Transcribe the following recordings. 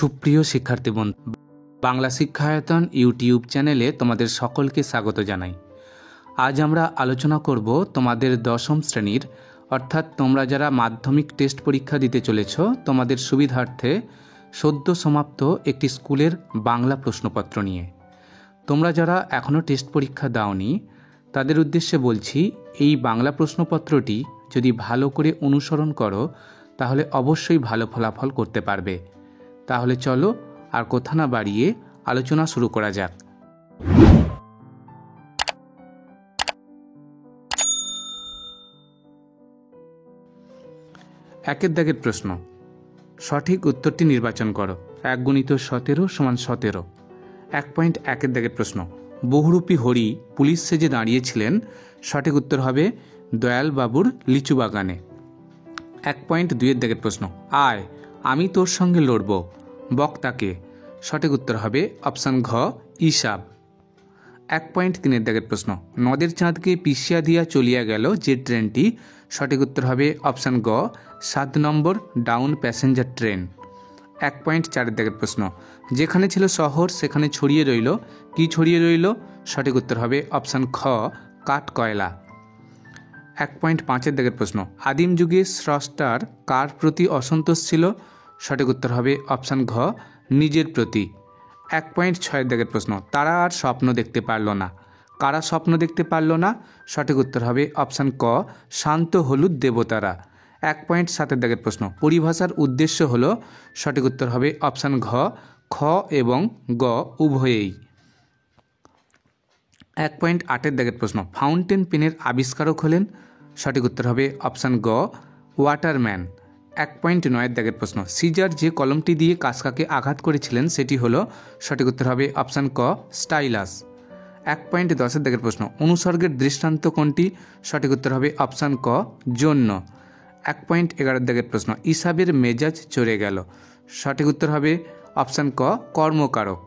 সুপ্রিয় শিক্ষার্থী বন্ধু, বাংলা শিক্ষায়তন ইউটিউব চ্যানেলে তোমাদের সকলকে স্বাগত জানাই। আজ আমরা আলোচনা করব তোমাদের দশম শ্রেণীর অর্থাৎ তোমরা যারা মাধ্যমিক টেস্ট পরীক্ষা দিতে চলেছ তোমাদের সুবিধার্থে সদ্য সমাপ্ত একটি স্কুলের বাংলা প্রশ্নপত্র নিয়ে। তোমরা যারা এখনও টেস্ট পরীক্ষা দাওনি তাদের উদ্দেশ্যে বলছি, এই বাংলা প্রশ্নপত্রটি যদি ভালো করে অনুসরণ করো তাহলে অবশ্যই ভালো ফলাফল করতে পারবে। তাহলে চলো আর কথা না বাড়িয়ে আলোচনা শুরু করা যাক। একের দাগের প্রশ্ন, সঠিক উত্তরটি নির্বাচন করো। 1 × 17 = 17। 1.1 দাগের প্রশ্ন, বহুরূপী হরি পুলিশ সেজে দাঁড়িয়েছিলেন, সঠিক উত্তর হবে দয়াল বাবুর লিচু বাগানে। 1.2 দাগের প্রশ্ন, আয় আমি তোর সঙ্গে লড়ব, বক্তাকে, সঠিক উত্তর হবে অপশান ঘ ইসাব। 1.3 দাগের প্রশ্ন, নদের চাঁদকে পিষিয়া দিয়া চলিয়া গেল যে ট্রেনটি, সঠিক উত্তর হবে অপশান গ 7 নম্বর ডাউন প্যাসেঞ্জার ট্রেন। 1.4 দাগের প্রশ্ন, যেখানে ছিল শহর সেখানে ছড়িয়ে রইল, কি ছড়িয়ে রইল, সঠিক উত্তর হবে অপশান খ কাঠ কয়লা। 1.5 দাগের প্রশ্ন, আদিম যুগে স্রষ্টার কার প্রতি অসন্তোষ ছিল, সঠিক উত্তর হবে অপশান ঘ নিজের প্রতি। 1.6 দাগের প্রশ্ন, তারা আর স্বপ্ন দেখতে পারল না, কারা স্বপ্ন দেখতে পারল না, সঠিক উত্তর হবে অপশান ক শান্ত হলুদ দেবতারা। 1.7 দাগের প্রশ্ন, পরিভাষার উদ্দেশ্য হলো, সঠিক উত্তর হবে অপশান ঘ খ এবং গ উভয়েই। 1.8 দাগের প্রশ্ন, ফাউন্টেন পেনের আবিষ্কারক হলেন, সঠিক উত্তর হবে অপশান গ ওয়াটারম্যান। 1.9 দাগের প্রশ্ন, সিজার যে কলমটি দিয়ে কাসকাকে আঘাত করেছিলেন সেটি হলো, সঠিক উত্তর হবে অপশান ক স্টাইলাস। 1.10 দাগের প্রশ্ন, অনুসর্গের দৃষ্টান্ত কোনটি, সঠিক উত্তর হবে অপশান ক জন্য। 1.11 দাগের প্রশ্ন, ইসাবের মেজাজ চড়ে গেল, সঠিক উত্তর হবে অপশান ক কর্মকারক।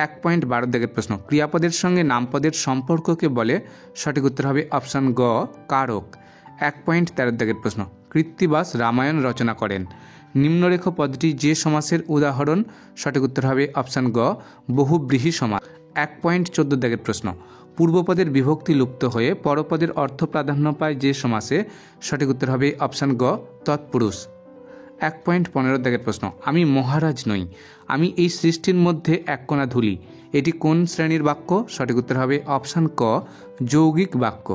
1.12 দাগের প্রশ্ন, ক্রিয়াপদের সঙ্গে নামপদের সম্পর্ককে বলে, সঠিক উত্তর হবে অপশান গ কারক। 1.13 দাগের প্রশ্ন, কৃত্তিবাস রামায়ণ রচনা করেন, নিম্নরেখ পদটি যে সমাসের উদাহরণ, সঠিক উত্তর হবে অপশান গ বহুব্রীহি সমাস। 1.14 দাগের প্রশ্ন, পূর্বপদের বিভক্তি লুপ্ত হয়ে পরপদের অর্থ প্রাধান্য পায় যে সমাসে, সঠিক উত্তর হবে অপশান গ তৎপুরুষ। 1.15 দাগের প্রশ্ন, আমি মহারাজ নই, আমি এই সৃষ্টির মধ্যে এক কণা ধুলি, এটি কোন শ্রেণীর বাক্য, সঠিক উত্তর হবে অপশান ক যৌগিক বাক্য।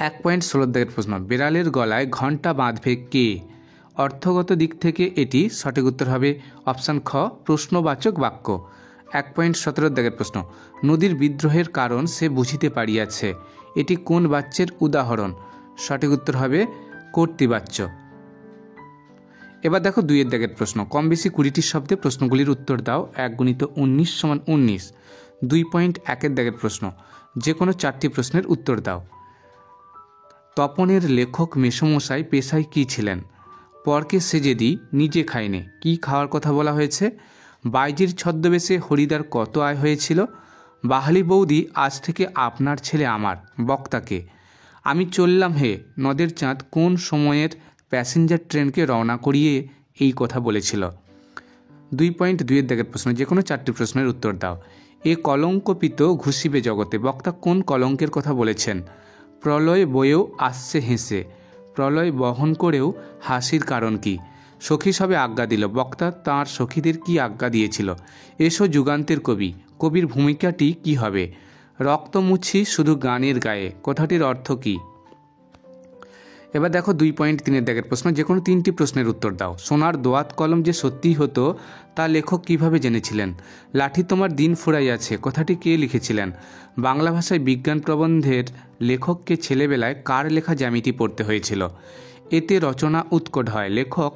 1.16 দাগের প্রশ্ন, বিড়ালের গলায় ঘণ্টা বাঁধবে কে, অর্থগত দিক থেকে এটি, সঠিক উত্তর হবে অপশান খ প্রশ্নবাচক বাক্য। 1.17 দাগের প্রশ্ন, নদীর বিদ্রোহের কারণ সে বুঝিতে পারিয়াছে, এটি কোন বাচ্যের উদাহরণ, সঠিক উত্তর হবে কর্তৃবাচ্য। এবার দেখো 2 দাগের প্রশ্ন, কম বেশি 20টি শব্দে প্রশ্নগুলির উত্তর দাও। 1 × 19 = 19। 2.1 দাগের প্রশ্ন, যে কোনো 4টি প্রশ্নের উত্তর দাও। তপনের লেখক মেসমশাই পেশায় কী ছিলেন, পরকে সেজে দিই নিজে খাইনে, কি খাওয়ার কথা বলা হয়েছে, বাইজির ছদ্মবেশে হরিদার কত আয় হয়েছিল, বাহালি বৌদি আজ থেকে আপনার ছেলে আমার, বক্তাকে, আমি চললাম হে নদের চাঁদ কোন সময়ের প্যাসেঞ্জার ট্রেনকে রওনা করিয়ে এই কথা বলেছিল। 2.2 দাগের প্রশ্ন, যে কোনো 4টি প্রশ্নের উত্তর দাও। এ কলঙ্কপিত ঘুষিবে জগতে, বক্তা কোন কলঙ্কের কথা বলেছেন, প্রলয় বয়েও আসছে হেসে, প্রলয় বহন করেও হাসির কারণ কি, সখী সবে আজ্ঞা দিল, বক্তা তাঁর সখীদের কি আজ্ঞা দিয়েছিল, এসো যুগান্তের কবি, কবির ভূমিকাটি কি হবে, রক্ত মুছি শুধু গানের গায়ে, কথাটির অর্থ কি। এবার দেখো 2.3 দাগের প্রশ্ন, যে কোনো 3টি প্রশ্নের উত্তর দাও। সোনার দোয়াত কলম যে সত্যিই হতো তা লেখক কিভাবে জেনেছিলেন, লাঠি তোমার দিন ফুরাইয়াছে কথাটি কে লিখেছিলেন, বাংলা ভাষায় বিজ্ঞান প্রবন্ধের লেখককে ছেলেবেলায় কার লেখা জ্যামিতি পড়তে হয়েছিল, এতে রচনা উৎকট হয়, লেখক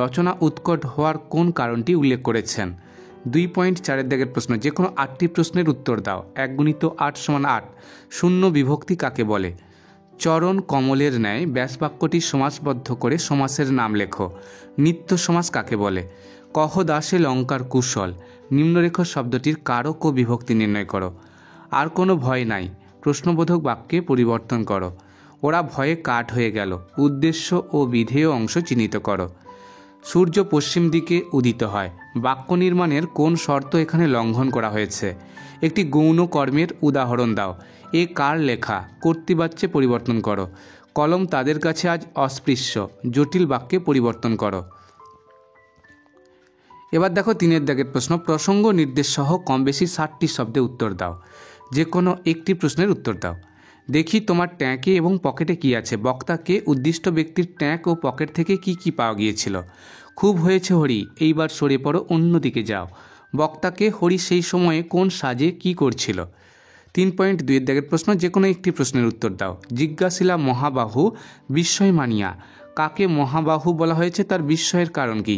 রচনা উৎকট হওয়ার কোন কারণটি উল্লেখ করেছেন। 2.4 দাগের প্রশ্ন, যে কোনো 8টি প্রশ্নের উত্তর দাও। 1 × 8 = 8। শূন্য বিভক্তি কাকে বলে, চরণ কমলের ন্যায় ব্যাসবাক্যটি সমাসবদ্ধ করে সমাসের নাম লেখো, নিত্য সমাস কাকে বলে, কহ দাসে লঙ্কার কুশল, নিম্নরেখ শব্দটির কারক ও বিভক্তি নির্ণয় করো, আর কোনো ভয় নাই প্রশ্নবোধক বাক্যে পরিবর্তন করো, ওরা ভয়ে কাঠ হয়ে গেল, উদ্দেশ্য ও বিধেয় অংশ চিহ্নিত করো। সূর্য পশ্চিম দিকে উদিত হয়। বাক্য নির্মাণের কোন শর্ত এখানে লঙ্ঘন করা হয়েছে? একটি গৌণ কর্মের উদাহরণ দাও। এ কার লেখা? কর্তৃবাচ্যে পরিবর্তন করো। কলম তাদের কাছে আজ অস্পৃশ্য। জটিল বাক্যে পরিবর্তন করো। এবার দেখো 3 দাগের প্রশ্ন। প্রসঙ্গ নির্দেশ সহ কম বেশি 60টি শব্দে উত্তর দাও। যে কোনো একটি প্রশ্নের উত্তর দাও। দেখি তোমার ট্যাঙ্কে এবং পকেটে কি আছে। বক্তাকে উদ্দিষ্ট ব্যক্তির ট্যাঙ্ক ও পকেট থেকে কি কি পাওয়া গিয়েছিল? খুব হয়েছে হরি, এইবার সরে পড়ো, অন্যদিকে যাও। বক্তাকে হরি সেই সময়ে কোন সাজে কি করছিল? 3.2 দাগের প্রশ্ন। যে কোনো একটি প্রশ্নের উত্তর দাও। জিজ্ঞাসিলা মহাবাহু বিস্ময় মানিয়া। কাকে মহাবাহু বলা হয়েছে? তার বিস্ময়ের কারণ কি?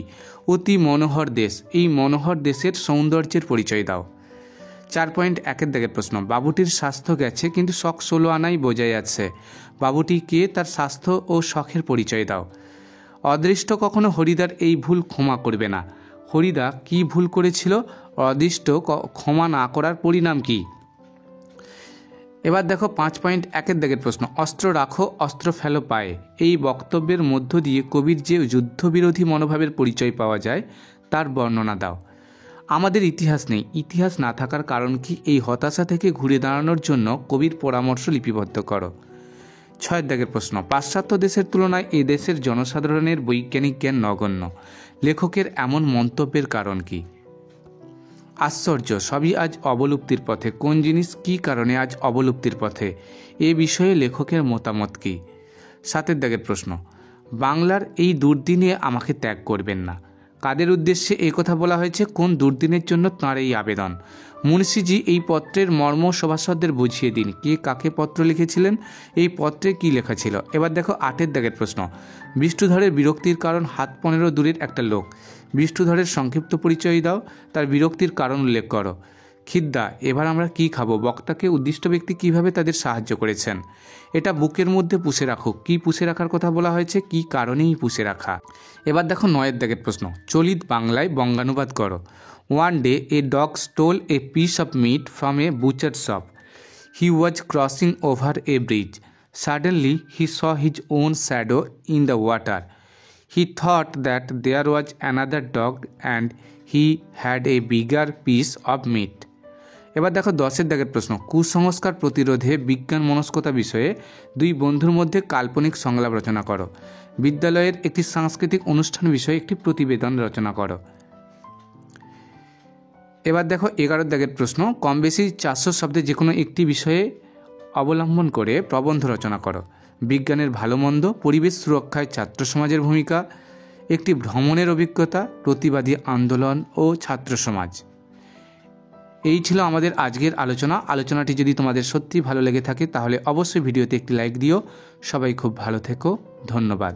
অতি মনোহর দেশ। এই মনোহর দেশের সৌন্দর্যের পরিচয় দাও। 4.1 দাগের প্রশ্ন। বাবুটির স্বাস্থ্য গেছে কিন্তু শখ 16 আনাই বোঝাই আছে। বাবুটি কে? তার স্বাস্থ্য ও শখের পরিচয় দাও। অদৃষ্ট কখনো হরিদার এই ভুল ক্ষমা করবে না। হরিদা কি ভুল করেছিল? অদৃষ্ট ক্ষমা না করার পরিণাম কি? এবার দেখো 5.1 দাগের প্রশ্ন। অস্ত্র রাখো, অস্ত্র ফেলো পায়ে। এই বক্তব্যের মধ্য দিয়ে কবির যে যুদ্ধবিরোধী মনোভাবের পরিচয় পাওয়া যায় তার বর্ণনা দাও। আমাদের ইতিহাস নেই, ইতিহাস না থাকার কারণ কি? এই হতাশা থেকে ঘুরে দাঁড়ানোর জন্য কবির পরামর্শ লিপিবদ্ধ করো। 6 দাগের প্রশ্ন। পাশ্চাত্য দেশের তুলনায় এ দেশের জনসাধারণের বৈজ্ঞানিক জ্ঞান নগণ্য। লেখকের এমন মন্তব্যের কারণ কি? আশ্চর্য, সবই আজ অবলুপ্তির পথে। কোন জিনিস কী কারণে আজ অবলুপ্তির পথে? এ বিষয়ে লেখকের মতামত কী? 7 দাগের প্রশ্ন। বাংলার এই দুর্দিনে আমাকে ত্যাগ করবেন না। কাদের উদ্দেশ্যে এই কথা বলা হয়েছে? কোন দুর্দিনের জন্য তাঁর এই আবেদন? মুন্সিজি এই পত্রের মর্ম সভাসদদের বুঝিয়ে দিন। কে কাকে পত্র লিখেছিলেন? এই পত্রে কি লেখা ছিল? এবার দেখো 8 দাগের প্রশ্ন। বিষ্ণুধরের বিরক্তির কারণ হাত 15 দূরের একটা লোক। বিষ্ণুধরের সংক্ষিপ্ত পরিচয় দাও, তার বিরক্তির কারণ উল্লেখ করো। খিদ্দা, এবার আমরা কি খাবো? বক্তাকে উদ্দিষ্ট ব্যক্তি কিভাবে তাদের সাহায্য করেছেন? এটা বুকের মধ্যে পুষে রাখো। কি পুষে রাখার কথা বলা হয়েছে? কি কারণেই পুষে রাখা? এবার দেখো 9 দাগের প্রশ্ন। চলিত বাংলায় বঙ্গানুবাদ করো। One day a dog stole a piece of meat from a butcher shop. He was crossing over a bridge. Suddenly he saw his own shadow in the water. He thought that there was another dog and he had a bigger piece of meat. এবার দেখো 10 দাগের প্রশ্ন। কুসংস্কার প্রতিরোধে বিজ্ঞান মনস্কতা বিষয়ে দুই বন্ধুর মধ্যে কাল্পনিক সংলাপ রচনা করো। বিদ্যালয়ের একটি সাংস্কৃতিক অনুষ্ঠান বিষয়ে একটি প্রতিবেদন রচনা করো। এবার দেখো 11 দাগের প্রশ্ন। কম বেশি 400 শব্দে যে কোনো একটি বিষয়ে অবলম্বন করে প্রবন্ধ রচনা করো। বিজ্ঞানের ভালো মন্দ, পরিবেশ সুরক্ষায় ছাত্র সমাজের ভূমিকা, একটি ভ্রমণের অভিজ্ঞতা, প্রতিবাদী আন্দোলন ও ছাত্র সমাজ। এই ছিল আমাদের আজকের আলোচনা। আলোচনাটি যদি তোমাদের সত্যি ভালো লেগে থাকে তাহলে অবশ্যই ভিডিওতে একটি লাইক দিও। সবাই খুব ভালো থেকো। ধন্যবাদ।